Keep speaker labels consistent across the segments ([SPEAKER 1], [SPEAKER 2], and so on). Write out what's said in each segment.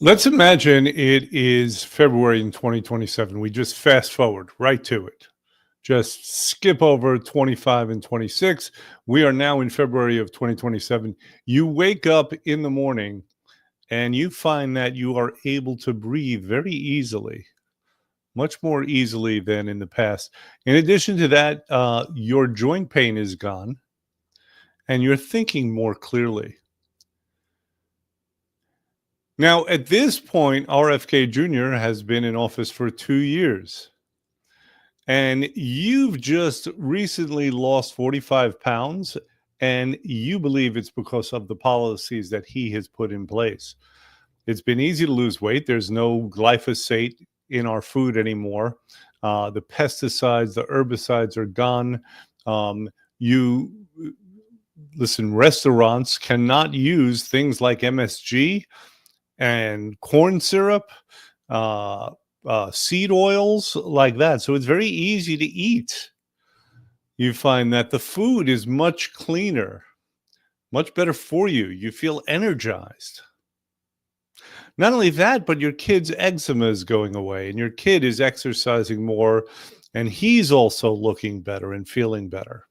[SPEAKER 1] Let's imagine it is February in 2027. We just fast forward right to it. Just skip over 25 and 26. We are now in February of 2027. You wake up in the morning and you find that you are able to breathe very easily, much more easily than in the past. In addition to that, your joint pain is gone and you're thinking more clearly. Now, at this point, RFK Jr. has been in office for 2 years, and you've just recently lost 45 pounds, and you believe it's because of the policies that he has put in place. It's been easy to lose weight. There's no glyphosate in our food anymore. The pesticides, the herbicides are gone. You listen, restaurants cannot use things like MSG and corn syrup, seed oils like that. So it's very easy to eat. You find that the food is much cleaner, much better for you. You feel energized. Not only that, but your kid's eczema is going away and your kid is exercising more and he's also looking better and feeling better.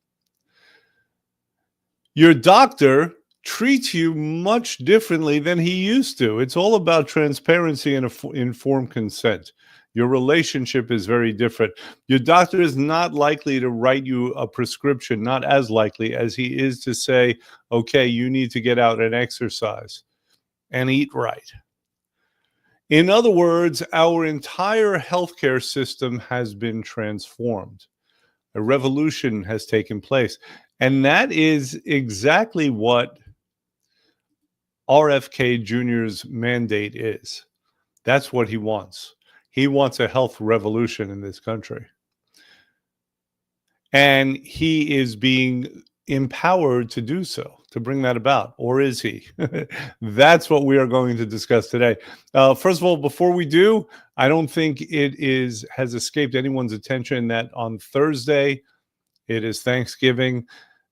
[SPEAKER 1] Your doctor treats you much differently than he used to. It's all about transparency and informed consent. Your relationship is very different. Your doctor is not likely to write you a prescription, not as likely as he is to say, okay, you need to get out and exercise and eat right. In other words, our entire healthcare system has been transformed. A revolution has taken place. And that is exactly what RFK Jr.'s mandate is. That's what he wants. He wants a health revolution in this country. And he is being empowered to do so, to bring that about. Or is he? That's what we are going to discuss today. First of all, before we do, I don't think has escaped anyone's attention that on Thursday, it is Thanksgiving.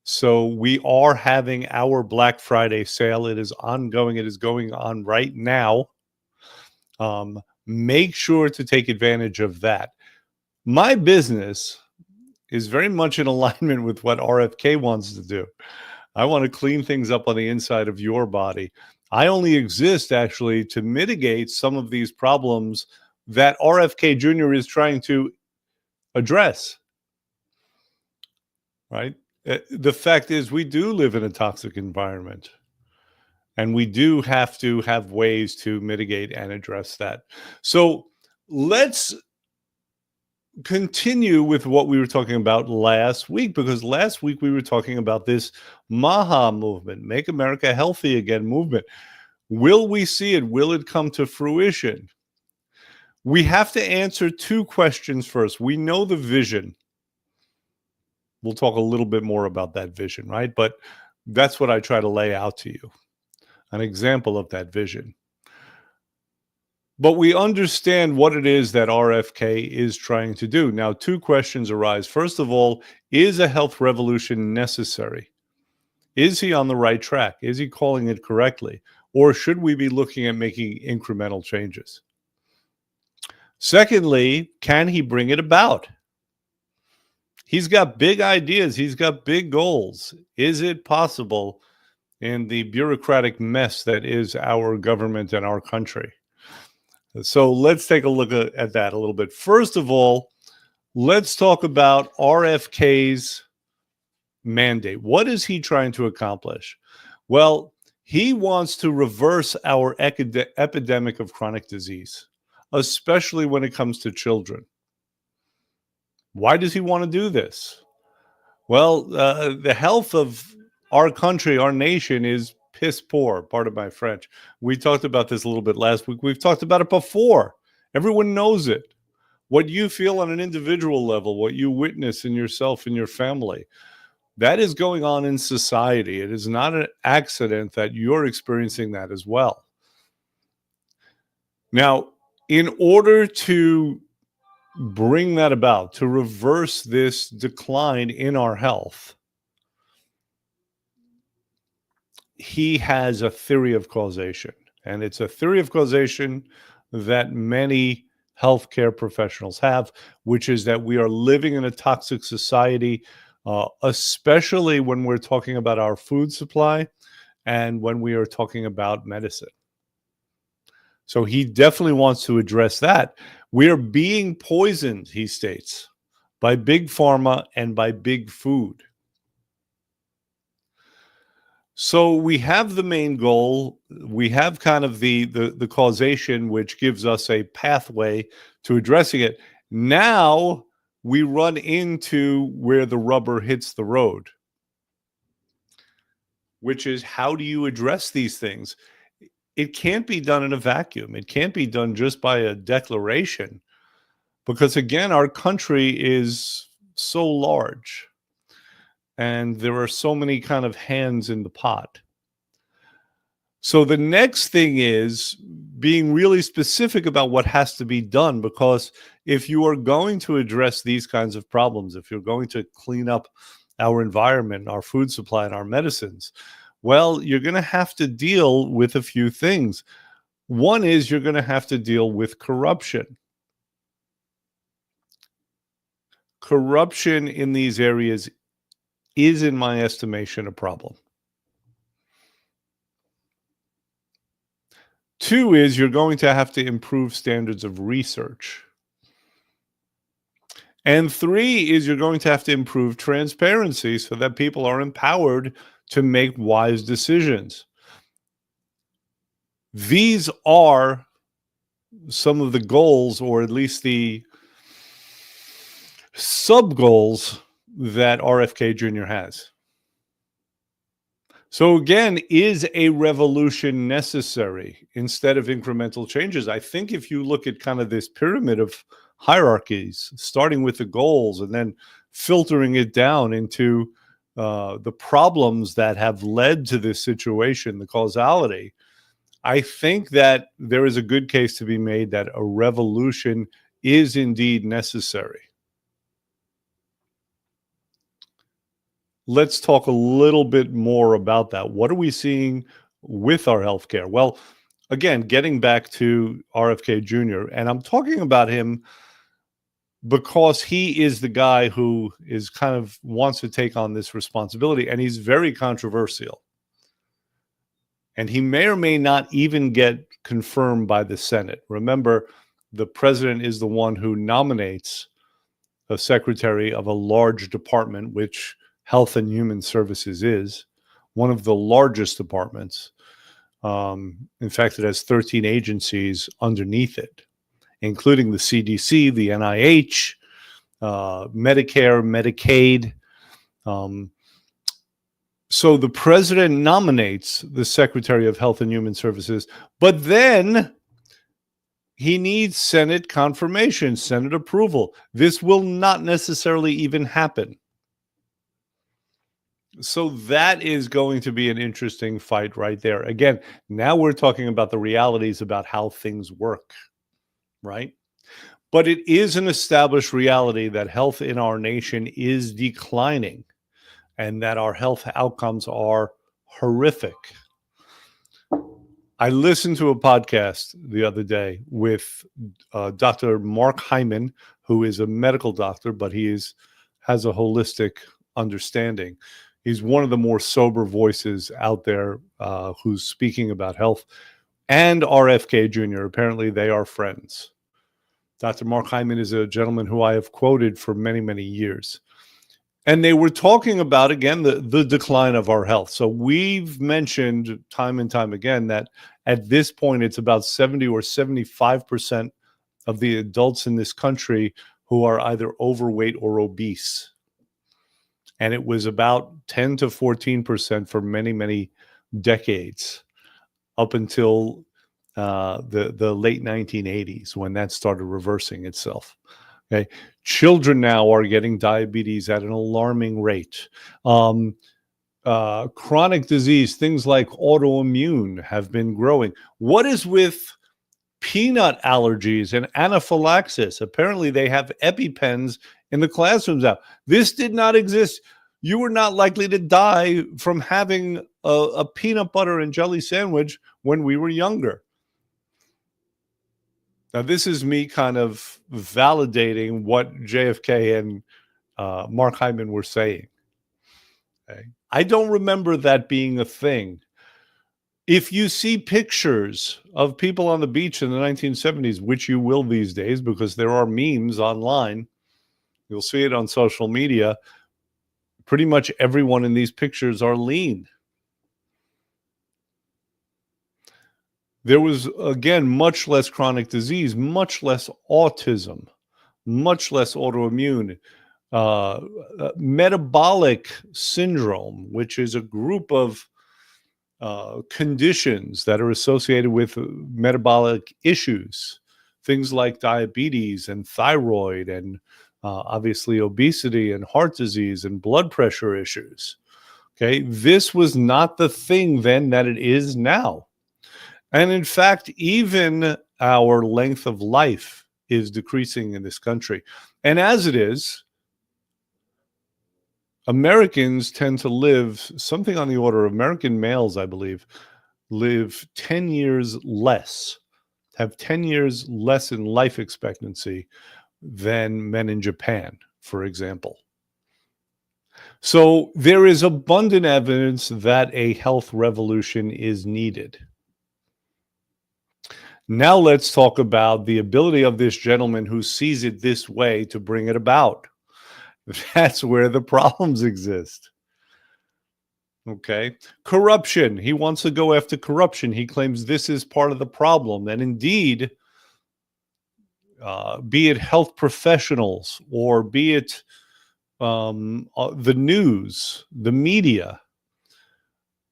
[SPEAKER 1] So we are having our Black Friday sale. It is ongoing. It is going on right now. Make sure to take advantage of that. My business is very much in alignment with what RFK wants to do. I want to clean things up on the inside of your body. I only exist actually to mitigate some of these problems that RFK Jr. is trying to address. Right? The fact is, we do live in a toxic environment, and we do have to have ways to mitigate and address that. So let's continue with what we were talking about last week, because last week we were talking about this MAHA movement, Make America Healthy Again movement. Will we see it? Will it come to fruition? We have to answer two questions first. We know the vision. We'll talk a little bit more about that vision, right? But that's what I try to lay out to you, an example of that vision. But we understand what it is that RFK is trying to do. Now, two questions arise. First of all, is a health revolution necessary? Is he on the right track? Is he calling it correctly? Or should we be looking at making incremental changes? Secondly, can he bring it about? He's got big ideas. He's got big goals. Is it possible in the bureaucratic mess that is our government and our country? So let's take a look at that a little bit. First of all, let's talk about RFK's mandate. What is he trying to accomplish? Well, he wants to reverse our epidemic of chronic disease, especially when it comes to children. Why does he want to do this? Well, the health of our country, our nation is piss poor, pardon my French. We talked about this a little bit last week. We've talked about it before. Everyone knows it. What you feel on an individual level, what you witness in yourself and your family, that is going on in society. It is not an accident that you're experiencing that as well. Now, in order to bring that about, to reverse this decline in our health, he has a theory of causation. And it's a theory of causation that many healthcare professionals have, which is that we are living in a toxic society, especially when we're talking about our food supply and when we are talking about medicine. So he definitely wants to address that. We are being poisoned, he states, by big pharma and by big food. So we have the main goal. We have kind of the causation, which gives us a pathway to addressing it. Now we run into where the rubber hits the road, which is, how do you address these things? It can't be done in a vacuum. It can't be done just by a declaration, because again, our country is so large and there are so many kind of hands in the pot. So the next thing is being really specific about what has to be done, because if you are going to address these kinds of problems, if you're going to clean up our environment, our food supply, and our medicines, well, you're going to have to deal with a few things. One is you're going to have to deal with corruption. Corruption in these areas is, in my estimation, a problem. Two is you're going to have to improve standards of research. And three is you're going to have to improve transparency so that people are empowered to make wise decisions. These are some of the goals, or at least the sub-goals, that RFK Jr. has. So again, is a revolution necessary instead of incremental changes? I think if you look at kind of this pyramid of hierarchies, starting with the goals and then filtering it down into the problems that have led to this situation, the causality, I think that there is a good case to be made that a revolution is indeed necessary. Let's talk a little bit more about that. What are we seeing with our healthcare? Well, again, getting back to RFK Jr., and I'm talking about him because he is the guy who is kind of wants to take on this responsibility, and he's very controversial. And he may or may not even get confirmed by the Senate. Remember, the president is the one who nominates a secretary of a large department, which Health and Human Services is one of the largest departments. In fact, it has 13 agencies underneath it, including the CDC, the NIH, Medicare, Medicaid. So the president nominates the Secretary of Health and Human Services, but then he needs Senate confirmation, Senate approval. This will not necessarily even happen. So that is going to be an interesting fight right there. Again, now we're talking about the realities about how things work, right? But it is an established reality that health in our nation is declining and that our health outcomes are horrific. I listened to a podcast the other day with Dr. Mark Hyman, who is a medical doctor, but he has a holistic understanding. He's one of the more sober voices out there who's speaking about health. And RFK Jr., apparently they are friends. Dr. Mark Hyman is a gentleman who I have quoted for many, many years. And they were talking about, again, the decline of our health. So we've mentioned time and time again that at this point, it's about 70 or 75% of the adults in this country who are either overweight or obese. And it was about 10 to 14% for many, many decades, up until the late 1980s, when that started reversing itself. Okay, children now are getting diabetes at an alarming rate. Chronic disease, things like autoimmune, have been growing. What is with peanut allergies and anaphylaxis? Apparently, they have EpiPens in the classrooms now. This did not exist. You were not likely to die from having a peanut butter and jelly sandwich when we were younger. Now, this is me kind of validating what JFK and Mark Hyman were saying. Okay? I don't remember that being a thing. If you see pictures of people on the beach in the 1970s, which you will these days because there are memes online, you'll see it on social media, pretty much everyone in these pictures are lean. There was, again, much less chronic disease, much less autism, much less autoimmune, metabolic syndrome, which is a group of conditions that are associated with metabolic issues, things like diabetes and thyroid and obviously obesity and heart disease and blood pressure issues. Okay, this was not the thing then that it is now. And in fact, even our length of life is decreasing in this country. And as it is, Americans tend to live something on the order of American males, I believe, live 10 years less, have 10 years less in life expectancy than men in Japan, for example. So there is abundant evidence that a health revolution is needed. Now let's talk about the ability of this gentleman who sees it this way to bring it about. That's where the problems exist. Okay. Corruption. He wants to go after corruption. He claims this is part of the problem. And indeed, be it health professionals or be it the news, the media,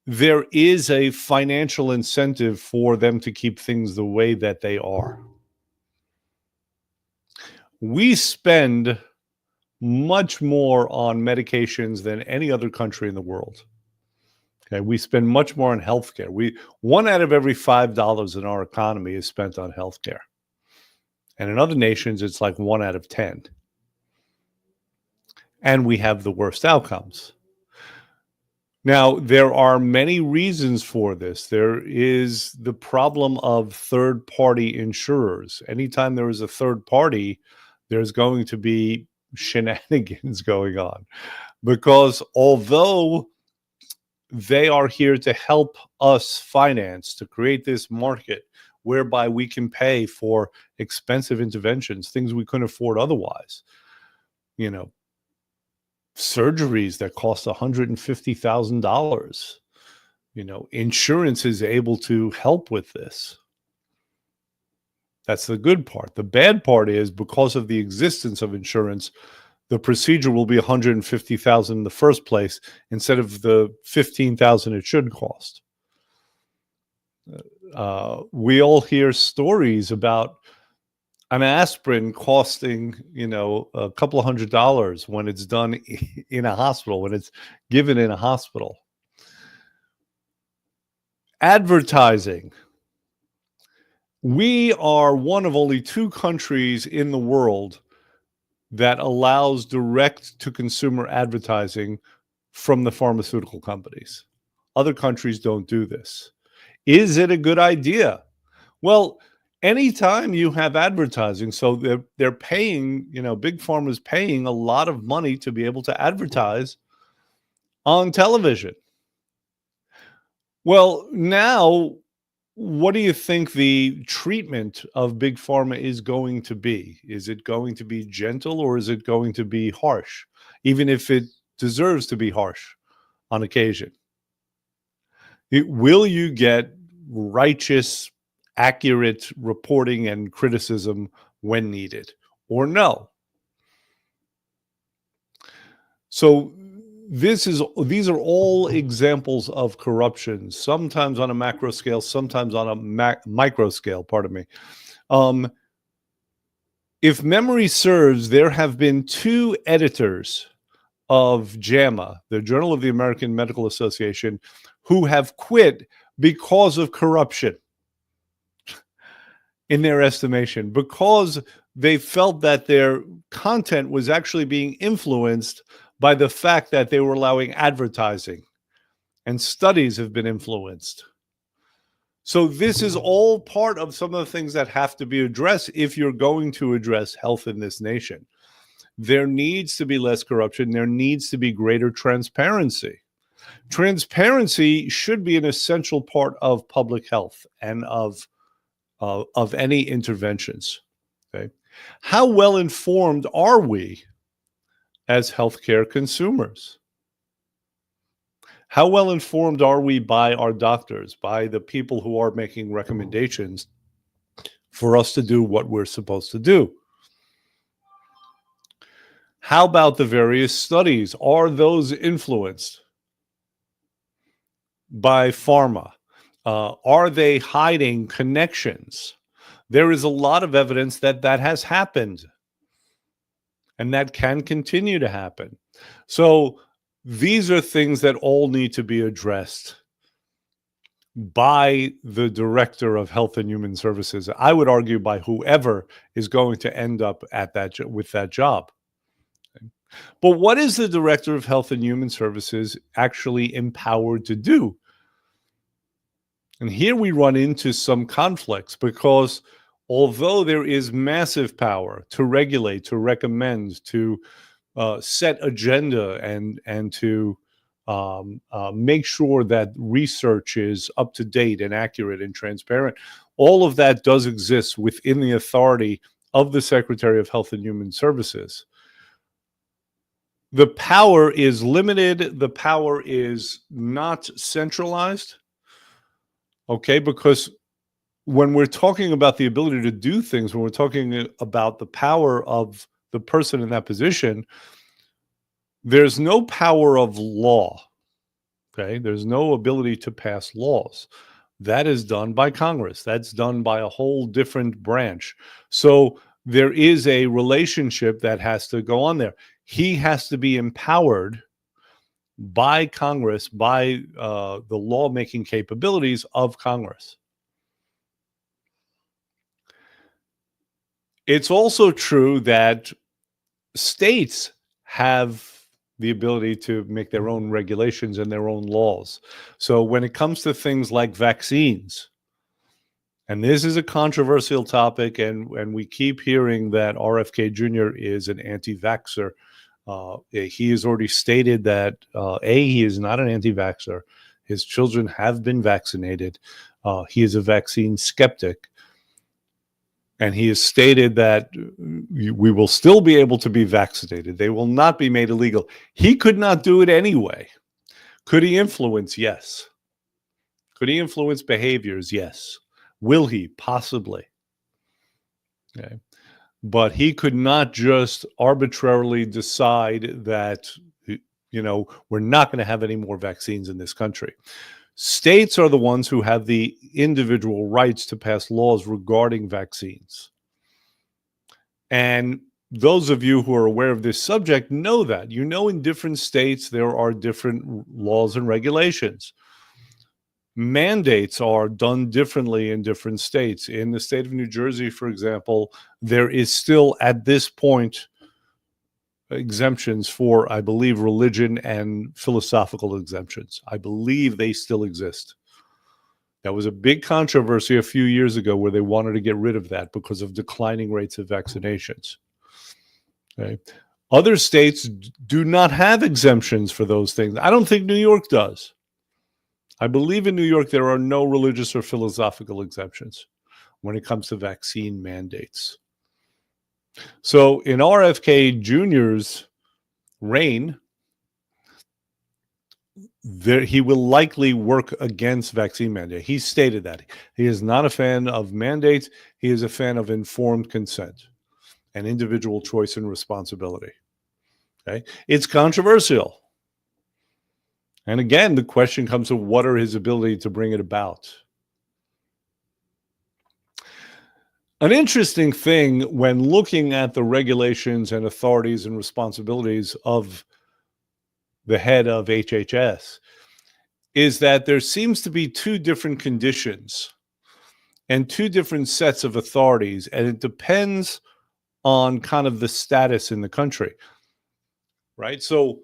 [SPEAKER 1] there is a financial incentive for them to keep things the way that they are. We spend much more on medications than any other country in the world. Okay, we spend much more on healthcare. One out of every $5 in our economy is spent on healthcare. And in other nations, it's like 1 out of 10. And we have the worst outcomes. Now, there are many reasons for this. There is the problem of third-party insurers. Anytime there is a third party, there's going to be shenanigans going on. Because although they are here to help us finance, to create this market whereby we can pay for expensive interventions, things we couldn't afford otherwise, surgeries that cost $150,000. Insurance is able to help with this. That's the good part. The bad part is because of the existence of insurance, the procedure will be $150,000 in the first place instead of the $15,000 it should cost. We all hear stories about an aspirin costing, a couple of $100 when it's done in a hospital, when it's given in a hospital. Advertising. We are one of only 2 countries in the world that allows direct-to-consumer advertising from the pharmaceutical companies. Other countries don't do this. Is it a good idea? Well, anytime you have advertising, so they're paying, big pharma's paying a lot of money to be able to advertise on television. Well, now, what do you think the treatment of big pharma is going to be? Is it going to be gentle or is it going to be harsh, even if it deserves to be harsh on occasion? Will you get righteous, accurate reporting and criticism when needed, or no? So these are all examples of corruption, sometimes on a macro scale, sometimes on a micro scale, pardon me. If memory serves, there have been 2 editors of JAMA, the Journal of the American Medical Association, who have quit because of corruption, in their estimation, because they felt that their content was actually being influenced by the fact that they were allowing advertising and studies have been influenced. So this is all part of some of the things that have to be addressed if you're going to address health in this nation. There needs to be less corruption. There needs to be greater transparency. Transparency should be an essential part of public health and of any interventions. Okay, how well informed are we as healthcare consumers? How well informed are we by our doctors, by the people who are making recommendations for us to do what we're supposed to do? How about the various studies? Are those influenced by pharma? Are they hiding connections? There is a lot of evidence that that has happened and that can continue to happen. So these are things that all need to be addressed by the Director of Health and Human Services. I would argue by whoever is going to end up at that with that job. But what is the Director of Health and Human Services actually empowered to do? And here we run into some conflicts, because although there is massive power to regulate, to recommend, to set agenda, and to make sure that research is up to date and accurate and transparent, all of that does exist within the authority of the Secretary of Health and Human Services. The power is limited. The power is not centralized. Okay, because when we're talking about the ability to do things, when we're talking about the power of the person in that position, there's no power of law. Okay, there's no ability to pass laws. That is done by Congress. That's done by a whole different branch. So there is a relationship that has to go on there. He has to be empowered by Congress, by the lawmaking capabilities of Congress. It's also true that states have the ability to make their own regulations and their own laws. So when it comes to things like vaccines, and this is a controversial topic, and we keep hearing that RFK Jr. is an anti-vaxxer. He has already stated that, he is not an anti-vaxxer. His children have been vaccinated. He is a vaccine skeptic. And he has stated that we will still be able to be vaccinated. They will not be made illegal. He could not do it anyway. Could he influence? Yes. Could he influence behaviors? Yes. Will he? Possibly. Okay. But he could not just arbitrarily decide that, we're not going to have any more vaccines in this country. States are the ones who have the individual rights to pass laws regarding vaccines. And those of you who are aware of this subject know that. In different states, there are different laws and regulations. Mandates are done differently in different states. In the state of New Jersey, for example, there is still, at this point, exemptions for, I believe, religion and philosophical exemptions. I believe they still exist. That was a big controversy a few years ago where they wanted to get rid of that because of declining rates of vaccinations. Okay. Other states do not have exemptions for those things. I don't think New York does. I believe in New York there are no religious or philosophical exemptions when it comes to vaccine mandates. So in RFK Jr.'s reign, he will likely work against vaccine mandate. He stated that. He is not a fan of mandates. He is a fan of informed consent and individual choice and responsibility. Okay? It's controversial. And again, the question comes to what are his ability to bring it about? An interesting thing when looking at the regulations and authorities and responsibilities of the head of HHS is that there seems to be two different conditions and two different sets of authorities, and it depends on kind of the status in the country, right? So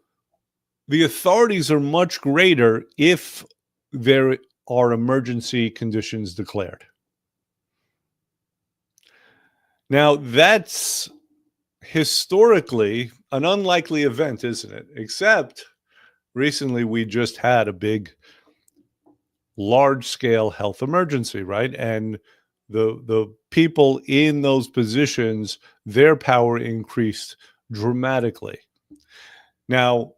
[SPEAKER 1] The authorities are much greater if there are emergency conditions declared. Now, that's historically an unlikely event, isn't it? Except recently we just had a big, large-scale health emergency, right? And the people in those positions, their power increased dramatically. Now,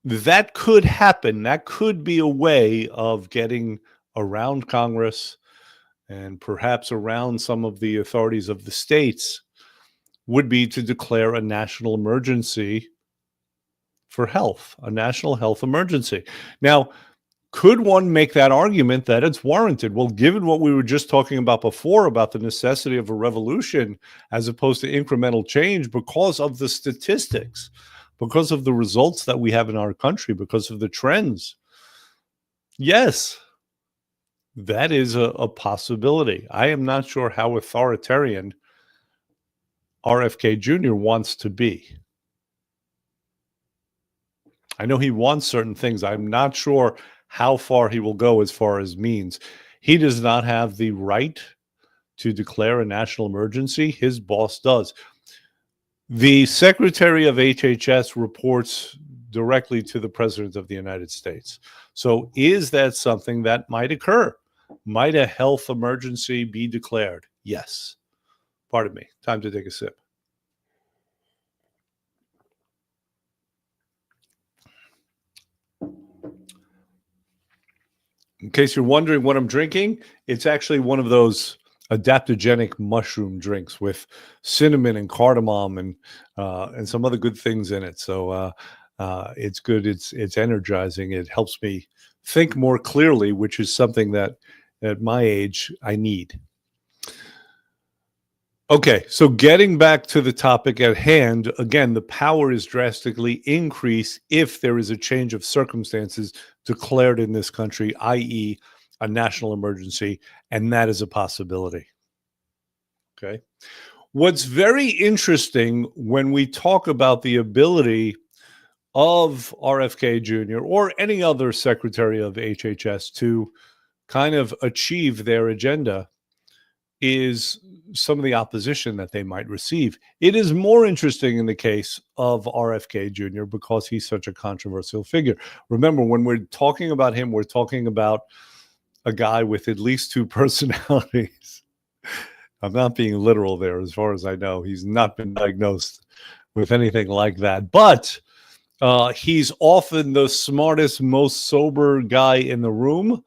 [SPEAKER 1] that could happen. That could be a way of getting around Congress and perhaps around some of the authorities of the states, would be to declare a national emergency for health, a national health emergency. Now, could one make that argument that it's warranted? Well, given what we were just talking about before about the necessity of a revolution as opposed to incremental change, because of the statistics, because of the results that we have in our country, because of the trends, yes, that is a possibility. I am not sure how authoritarian RFK Jr. wants to be. I know he wants certain things. I'm not sure how far he will go as far as means. He does not have the right to declare a national emergency. His boss does. The Secretary of HHS reports directly to the President of the United States. So is that something that might occur? Might a health emergency be declared? Yes. Pardon me. Time to take a sip. In case you're wondering what I'm drinking, it's actually one of those adaptogenic mushroom drinks with cinnamon and cardamom and some other good things in it. So it's good. It's energizing. It helps me think more clearly, which is something that at my age I need. Okay, so getting back to the topic at hand, again, the power is drastically increased if there is a change of circumstances declared in this country, i.e., a national emergency, and that is a possibility. Okay. What's very interesting when we talk about the ability of RFK Jr. or any other secretary of HHS to kind of achieve their agenda is some of the opposition that they might receive. It is more interesting in the case of RFK Jr. because he's such a controversial figure. Remember, when we're talking about him, we're talking about a guy with at least two personalities. I'm not being literal there. As far as I know, he's not been diagnosed with anything like that. But he's often the smartest, most sober guy in the room.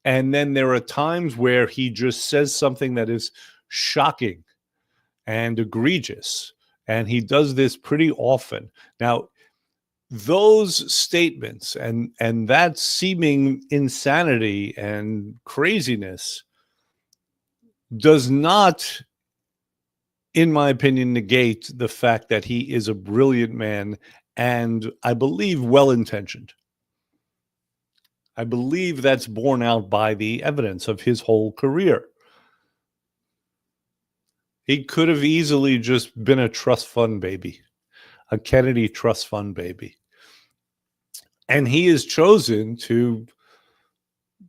[SPEAKER 1] And then there are times where he just says something that is shocking and egregious. And he does this pretty often. Now, those statements and that seeming insanity and craziness does not, in my opinion, negate the fact that he is a brilliant man and I believe well-intentioned. I believe that's borne out by the evidence of his whole career. He could have easily just been a trust fund baby, a Kennedy trust fund baby. And he has chosen to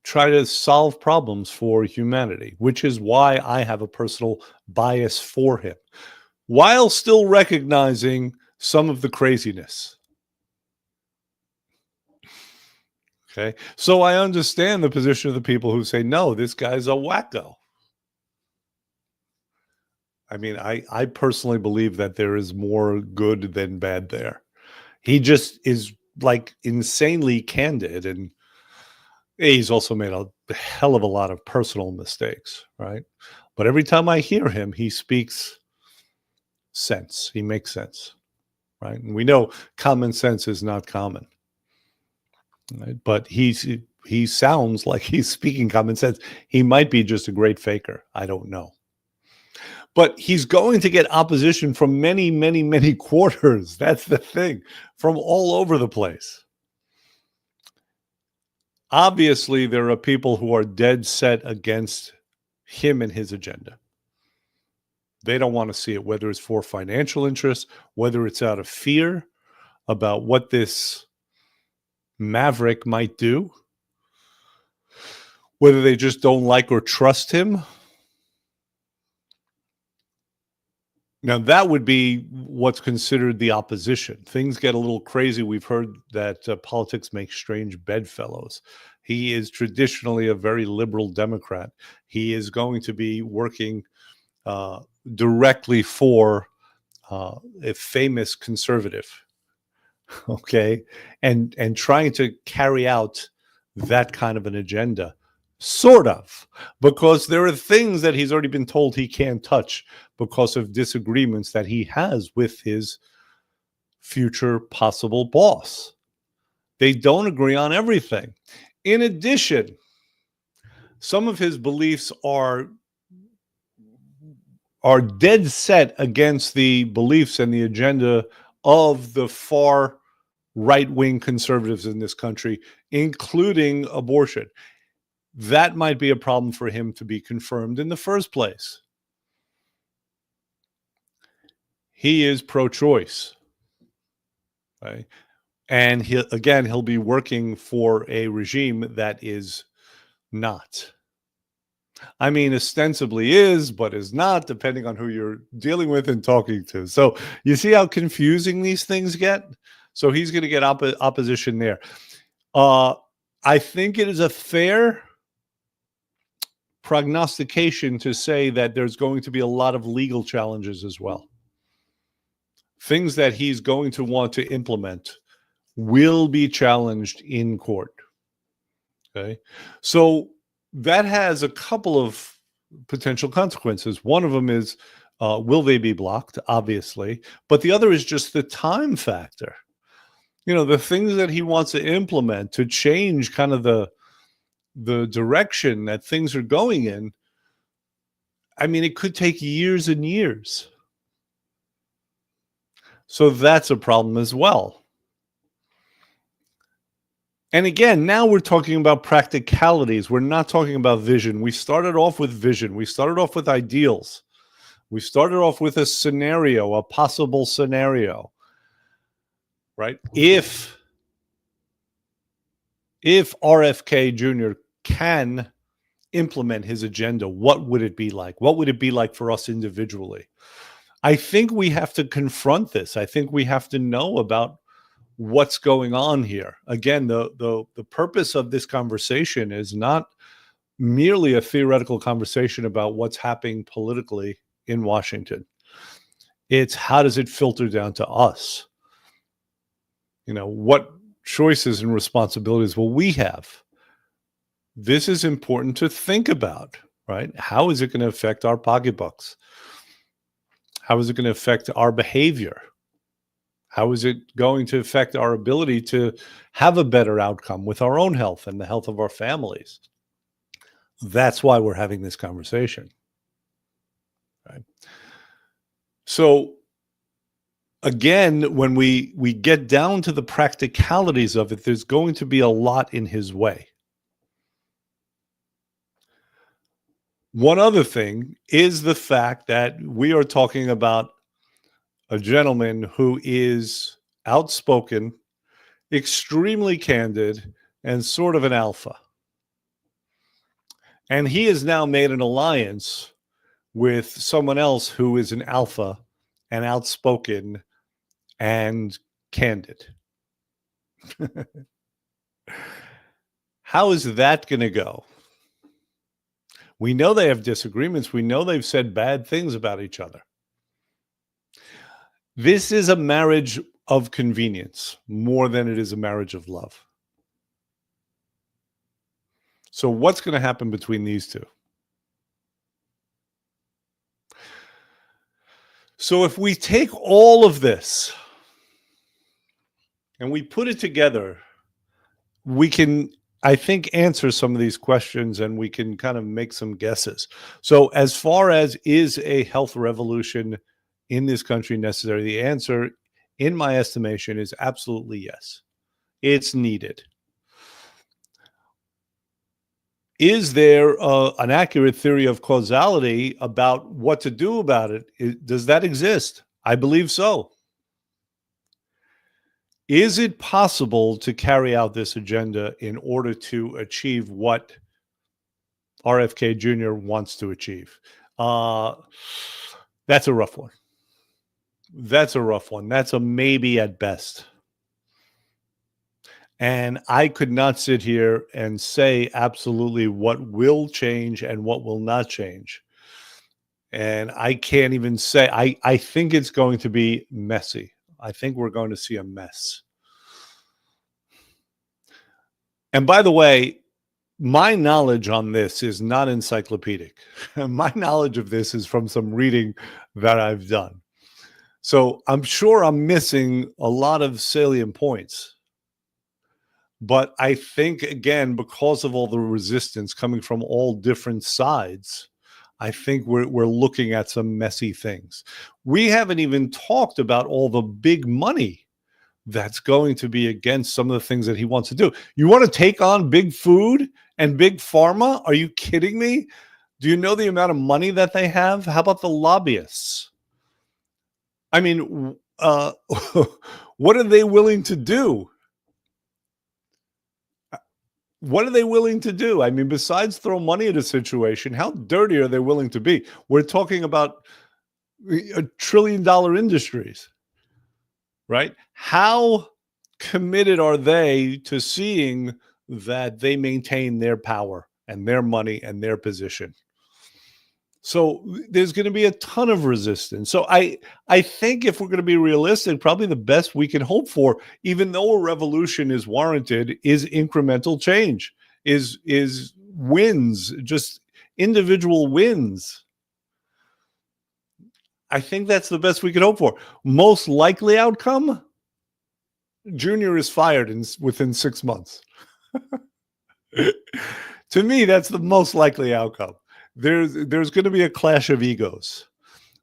[SPEAKER 1] try to solve problems for humanity, which is why I have a personal bias for him, while still recognizing some of the craziness. Okay, so I understand the position of the people who say, no, this guy's a wacko. I mean, I personally believe that there is more good than bad there. He just is like insanely candid, and he's also made a hell of a lot of personal mistakes, right? But every time I hear him, he speaks sense. He makes sense, right? And we know common sense is not common. Right? But he sounds like he's speaking common sense. He might be just a great faker. I don't know. But he's going to get opposition from many, many, many quarters. That's the thing, from all over the place. Obviously, there are people who are dead set against him and his agenda. They don't want to see it, whether it's for financial interests, whether it's out of fear about what this maverick might do, whether they just don't like or trust him. Now, that would be what's considered the opposition. Things get a little crazy. We've heard that politics makes strange bedfellows. He is traditionally a very liberal Democrat. He is going to be working directly for a famous conservative, okay, and trying to carry out that kind of an agenda. Sort of, because there are things that he's already been told he can't touch because of disagreements that he has with his future possible boss. They don't agree on everything. In addition, some of his beliefs are dead set against the beliefs and the agenda of the far right-wing conservatives in this country, including abortion. That might be a problem for him to be confirmed in the first place. He is pro-choice, right? And he'll be working for a regime that is not. I mean, ostensibly is, but is not, depending on who you're dealing with and talking to. So you see how confusing these things get? So he's going to get opposition there. I think it is a fair prognostication to say that there's going to be a lot of legal challenges as well. Things that he's going to want to implement will be challenged in court. Okay. So that has a couple of potential consequences. One of them is, will they be blocked? Obviously. But the other is just the time factor. You know, the things that he wants to implement to change kind of the direction that things are going in. I mean, it could take years and years. So that's a problem as well. And again, now we're talking about practicalities. We're not talking about vision. We started off with vision. We started off with ideals. We started off with a scenario, a possible scenario, right? If RFK Jr. can implement his agenda, what would it be like? What would it be like for us individually? I think we have to confront this. I think we have to know about what's going on here. Again, the purpose of this conversation is not merely a theoretical conversation about what's happening politically in Washington. It's how does it filter down to us? You know, what choices and responsibilities will we have? This is important to think about, right? How is it going to affect our pocketbooks? How is it going to affect our behavior? How is it going to affect our ability to have a better outcome with our own health and the health of our families? That's why we're having this conversation. Right? So again, when we get down to the practicalities of it, there's going to be a lot in his way. One other thing is the fact that we are talking about a gentleman who is outspoken, extremely candid, and sort of an alpha. And he has now made an alliance with someone else who is an alpha and outspoken and candid. How is that going to go? We know they have disagreements. We know they've said bad things about each other. This is a marriage of convenience more than it is a marriage of love. So what's going to happen between these two? So if we take all of this and we put it together, we can, I think, answer some of these questions and we can kind of make some guesses. So as far as is a health revolution in this country necessary, the answer, in my estimation, is absolutely yes. It's needed. Is there an accurate theory of causality about what to do about it? Does that exist? I believe so. Is it possible to carry out this agenda in order to achieve what RFK Jr. wants to achieve? That's a rough one. That's a rough one. That's a maybe at best. And I could not sit here and say absolutely what will change and what will not change. And I can't even say, I think it's going to be messy. I think we're going to see a mess. And by the way, my knowledge on this is not encyclopedic. My knowledge of this is from some reading that I've done. So I'm sure I'm missing a lot of salient points. But I think, again, because of all the resistance coming from all different sides, I think we're looking at some messy things. We haven't even talked about all the big money that's going to be against some of the things that he wants to do. You want to take on big food and big pharma? Are you kidding me? Do you know the amount of money that they have? How about the lobbyists? I mean, what are they willing to do? What are they willing to do? I mean, besides throw money at a situation, how dirty are they willing to be? We're talking about $1 trillion industries, right? How committed are they to seeing that they maintain their power and their money and their position? So there's going to be a ton of resistance. So I think if we're going to be realistic, probably the best we can hope for, even though a revolution is warranted, is incremental change, is wins, just individual wins. I think that's the best we can hope for. Most likely outcome, Junior is fired within 6 months. To me, that's the most likely outcome. There's going to be a clash of egos.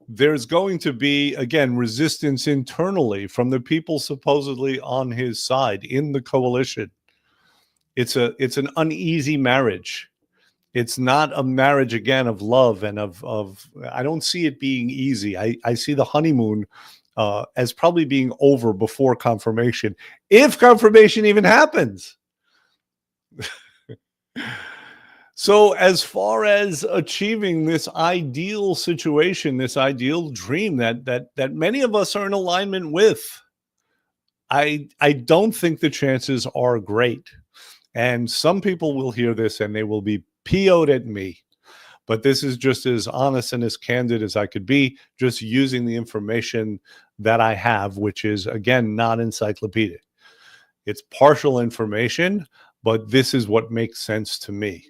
[SPEAKER 1] There's going to be, again, resistance internally from the people supposedly on his side in the coalition. It's an uneasy marriage. It's not a marriage, again, of love and of I don't see it being easy. I see the honeymoon as probably being over before confirmation, if confirmation even happens. So as far as achieving this ideal situation, this ideal dream that many of us are in alignment with, I don't think the chances are great. And some people will hear this and they will be PO'd at me. But this is just as honest and as candid as I could be, just using the information that I have, which is, again, not encyclopedic. It's partial information, but this is what makes sense to me.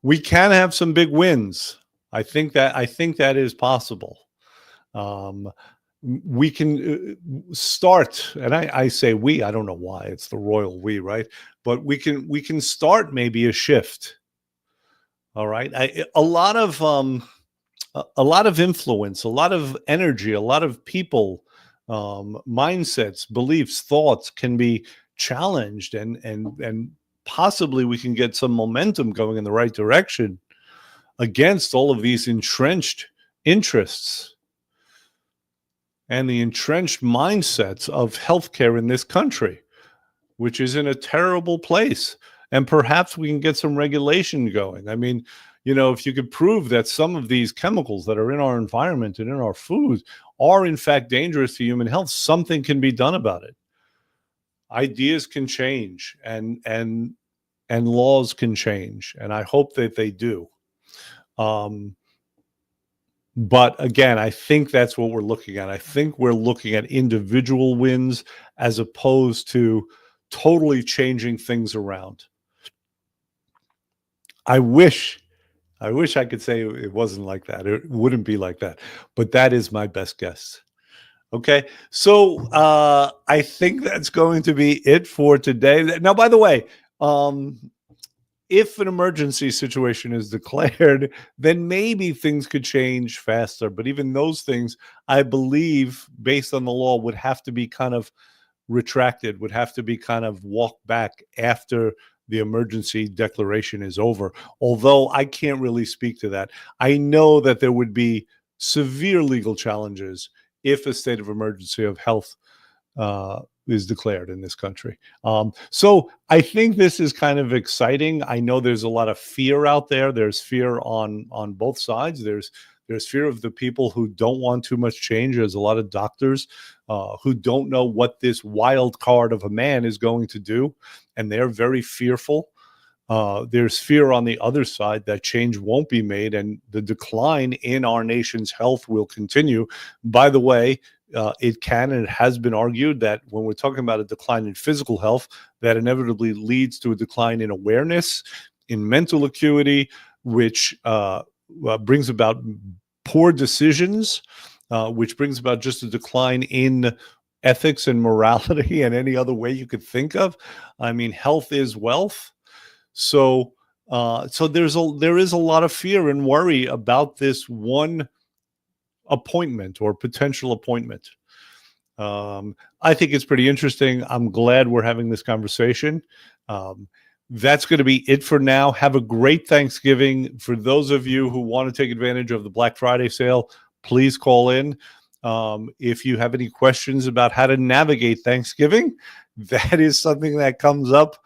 [SPEAKER 1] We can have some big wins. I think that is possible. We can start, and I say we. I don't know why it's the royal we, right? But we can start maybe a shift. All right, a lot of influence, a lot of energy, a lot of people, mindsets, beliefs, thoughts can be challenged, and possibly we can get some momentum going in the right direction against all of these entrenched interests and the entrenched mindsets of healthcare in this country, which is in a terrible place. And perhaps we can get some regulation going. I mean, if you could prove that some of these chemicals that are in our environment and in our foods are in fact dangerous to human health, something can be done about it. Ideas can change and laws can change, and I hope that they do. But again, I think that's what we're looking at. I think we're looking at individual wins as opposed to totally changing things around. I wish I could say it wasn't like that. It wouldn't be like that. But that is my best guess. Okay. So I think that's going to be it for today. Now, by the way, if an emergency situation is declared, then maybe things could change faster. But even those things, I believe, based on the law, would have to be kind of retracted, would have to be kind of walked back after the emergency declaration is over. Although I can't really speak to that. I know that there would be severe legal challenges if a state of emergency of health is declared in this country. So I think this is kind of exciting. I know there's a lot of fear out there. There's fear on both sides. There's fear of the people who don't want too much change. There's a lot of doctors who don't know what this wild card of a man is going to do, and they're very fearful. There's fear on the other side that change won't be made and the decline in our nation's health will continue. By the way, it can and it has been argued that when we're talking about a decline in physical health, that inevitably leads to a decline in awareness, in mental acuity, which brings about poor decisions, which brings about just a decline in ethics and morality and any other way you could think of. I mean, health is wealth. So there is a lot of fear and worry about this one appointment or potential appointment. I think it's pretty interesting. I'm glad we're having this conversation. That's going to be it for now. Have a great Thanksgiving. For those of you who want to take advantage of the Black Friday sale, please call in. If you have any questions about how to navigate Thanksgiving, that is something that comes up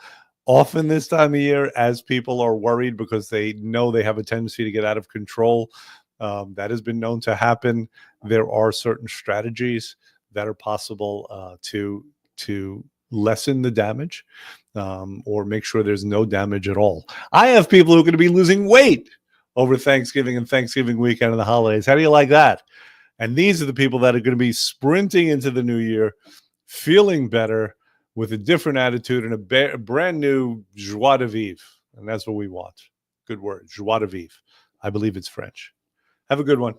[SPEAKER 1] often this time of year as people are worried because they know they have a tendency to get out of control. That has been known to happen. There are certain strategies that are possible to lessen the damage or make sure there's no damage at all. I have people who are going to be losing weight over Thanksgiving and Thanksgiving weekend and the holidays. How do you like that? And these are the people that are going to be sprinting into the new year, feeling better, with a different attitude and a brand new joie de vivre. And that's what we want. Good word, joie de vivre. I believe it's French. Have a good one.